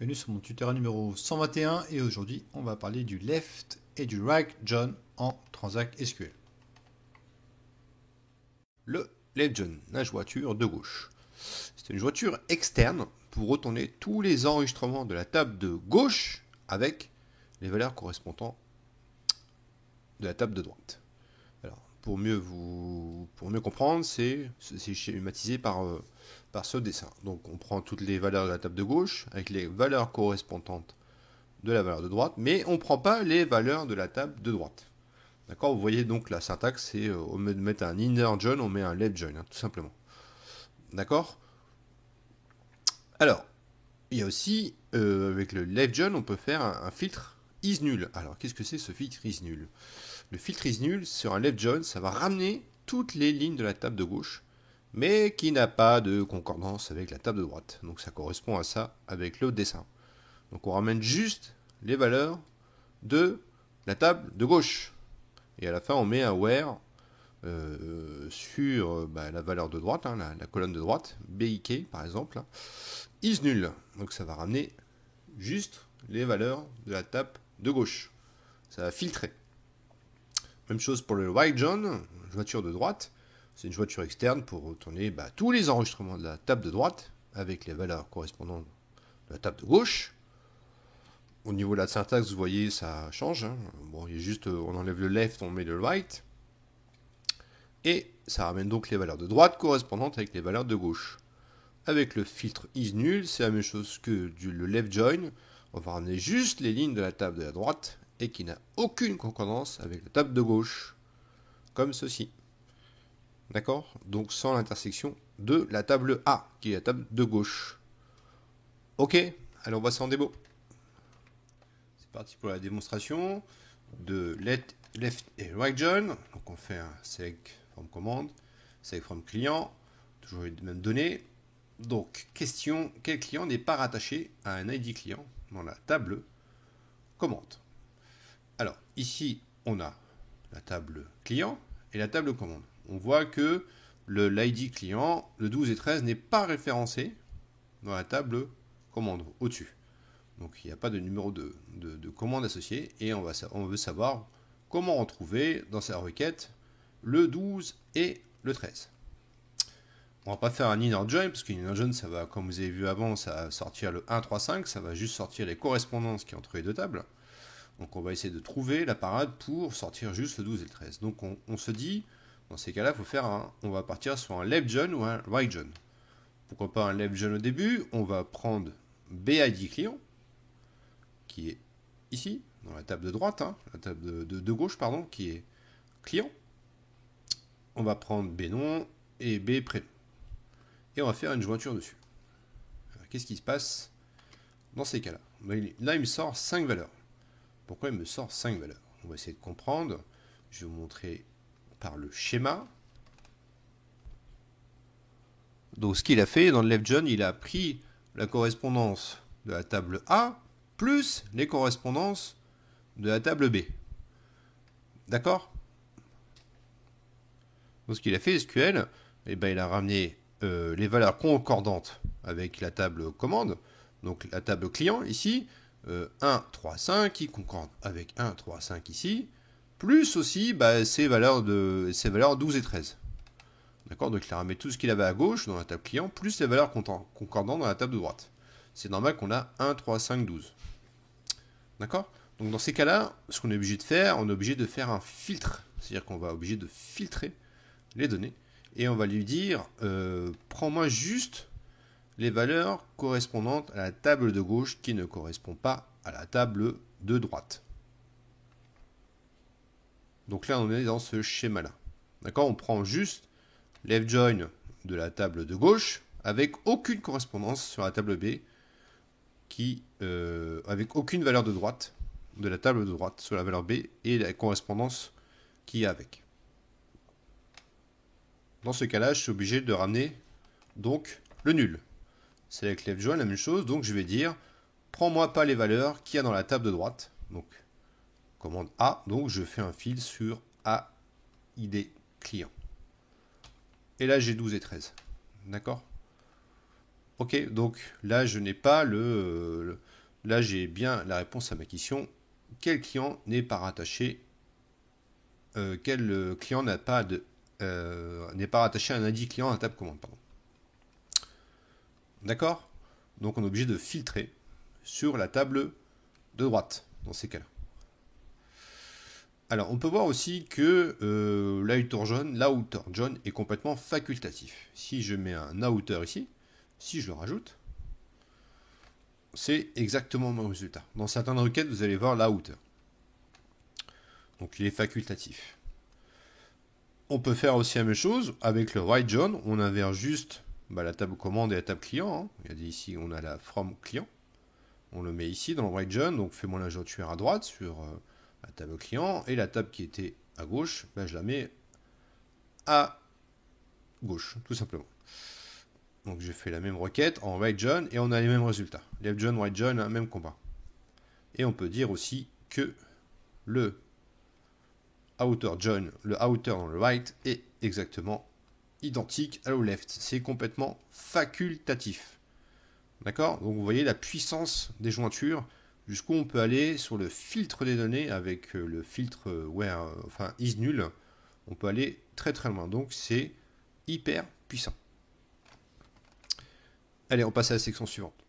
Bienvenue sur mon tutoriel numéro 121 et aujourd'hui on va parler du left et du right join en Transact SQL. Le left join, la jointure de gauche. C'est une jointure externe pour retourner tous les enregistrements de la table de gauche avec les valeurs correspondant de la table de droite. Alors, pour mieux comprendre, c'est schématisé par ce dessin. Donc on prend toutes les valeurs de la table de gauche avec les valeurs correspondantes de la valeur de droite, mais on ne prend pas les valeurs de la table de droite. D'accord. Vous voyez donc la syntaxe, c'est au lieu de mettre un inner join, on met un left join, tout simplement. D'accord. Alors, il y a aussi, avec le left join, on peut faire un filtre is nul. Alors, qu'est-ce que c'est ce filtre is nul? Le filtre is nul sur un left join, ça va ramener toutes les lignes de la table de gauche, mais qui n'a pas de concordance avec la table de droite. Donc ça correspond à ça avec le dessin. Donc on ramène juste les valeurs de la table de gauche. Et à la fin, on met un where sur la valeur de droite, hein, la colonne de droite, BIK par exemple, hein, is nul. Donc ça va ramener juste les valeurs de la table de gauche. Ça va filtrer. Même chose pour le right join, jointure de droite. C'est une jointure externe pour retourner tous les enregistrements de la table de droite avec les valeurs correspondantes de la table de gauche. Au niveau de la syntaxe, vous voyez, ça change. Hein. Bon, il y a juste, on enlève le left, on met le right. Et ça ramène donc les valeurs de droite correspondantes avec les valeurs de gauche. Avec le filtre is nul, c'est la même chose que le left join. On va ramener juste les lignes de la table de la droite et qui n'a aucune concordance avec la table de gauche. Comme ceci. D'accord? Donc sans l'intersection de la table A, qui est la table de gauche. Ok, alors on va ça en démo. C'est parti pour la démonstration de left et right join. Donc on fait un select from command, select from client, toujours les mêmes données. Donc question, quel client n'est pas rattaché à un ID client dans la table commande? Alors ici on a la table client et la table commande. On voit que l'ID client, le 12 et 13, n'est pas référencé dans la table commande au-dessus. Donc il n'y a pas de numéro de commande associé et on veut savoir comment retrouver dans sa requête le 12 et le 13. On ne va pas faire un inner join parce qu'un inner join, ça va, comme vous avez vu avant, ça va sortir le 1, 3, 5, ça va juste sortir les correspondances qui entre les deux tables. Donc on va essayer de trouver la parade pour sortir juste le 12 et le 13. Donc on se dit, dans ces cas-là, on va partir sur un left join ou un right join. Pourquoi pas un left join au début? On va prendre BID client, qui est ici, dans la table de droite, hein, la table de gauche, pardon, qui est client. On va prendre B nom et B prénom. Et on va faire une jointure dessus. Qu'est-ce qui se passe dans ces cas-là? Là, il me sort 5 valeurs. Pourquoi il me sort 5 valeurs? On va essayer de comprendre. Je vais vous montrer par le schéma. Donc ce qu'il a fait dans le left join, il a pris la correspondance de la table A plus les correspondances de la table B. D'accord? Donc ce qu'il a fait SQL, il a ramené les valeurs concordantes avec la table commande, donc la table client ici, 1, 3, 5 qui concorde avec 1, 3, 5 ici, plus aussi ces valeurs 12 et 13. D'accord? Donc il a ramené tout ce qu'il avait à gauche dans la table client, plus les valeurs concordantes dans la table de droite. C'est normal qu'on a 1, 3, 5, 12. D'accord? Donc dans ces cas-là, ce qu'on est obligé de faire, on est obligé de faire un filtre. C'est-à-dire qu'on va obligé de filtrer les données et on va lui dire prends-moi juste les valeurs correspondantes à la table de gauche qui ne correspond pas à la table de droite. Donc là, on est dans ce schéma-là. D'accord? On prend juste left join de la table de gauche avec aucune correspondance sur la table B avec aucune valeur de droite de la table de droite sur la valeur B et la correspondance qu'il y a avec. Dans ce cas-là, je suis obligé de ramener donc le nul. C'est avec left join la même chose, donc je vais dire prends-moi pas les valeurs qu'il y a dans la table de droite. Donc commande A, donc je fais un fil sur AID client. Et là j'ai 12 et 13. D'accord? Ok, donc là je n'ai pas là j'ai bien la réponse à ma question. Quel client n'est pas rattaché quel client n'a pas de n'est pas rattaché à un ID client à la table commande, pardon. D'accord? Donc on est obligé de filtrer sur la table de droite dans ces cas-là. Alors on peut voir aussi que l'outer John est complètement facultatif. Si je mets un outer ici, si je le rajoute, c'est exactement mon résultat. Dans certaines requêtes, vous allez voir l'outer. Donc il est facultatif. On peut faire aussi la même chose avec le write John. On inverse juste la table commande et la table client. Regardez ici, on a la from client. On le met ici dans le write John. Donc fais-moi la jointure à droite sur la table client. Et la table qui était à gauche, je la mets à gauche, tout simplement. Donc j'ai fait la même requête en write John et on a les mêmes résultats. Left John, write John, même combat. Et on peut dire aussi que le outer John, le outer dans le right est exactement identique à le left. C'est complètement facultatif. D'accord? Donc vous voyez la puissance des jointures, jusqu'où on peut aller sur le filtre des données avec le filtre is nul. On peut aller très très loin. Donc c'est hyper puissant. Allez, on passe à la section suivante.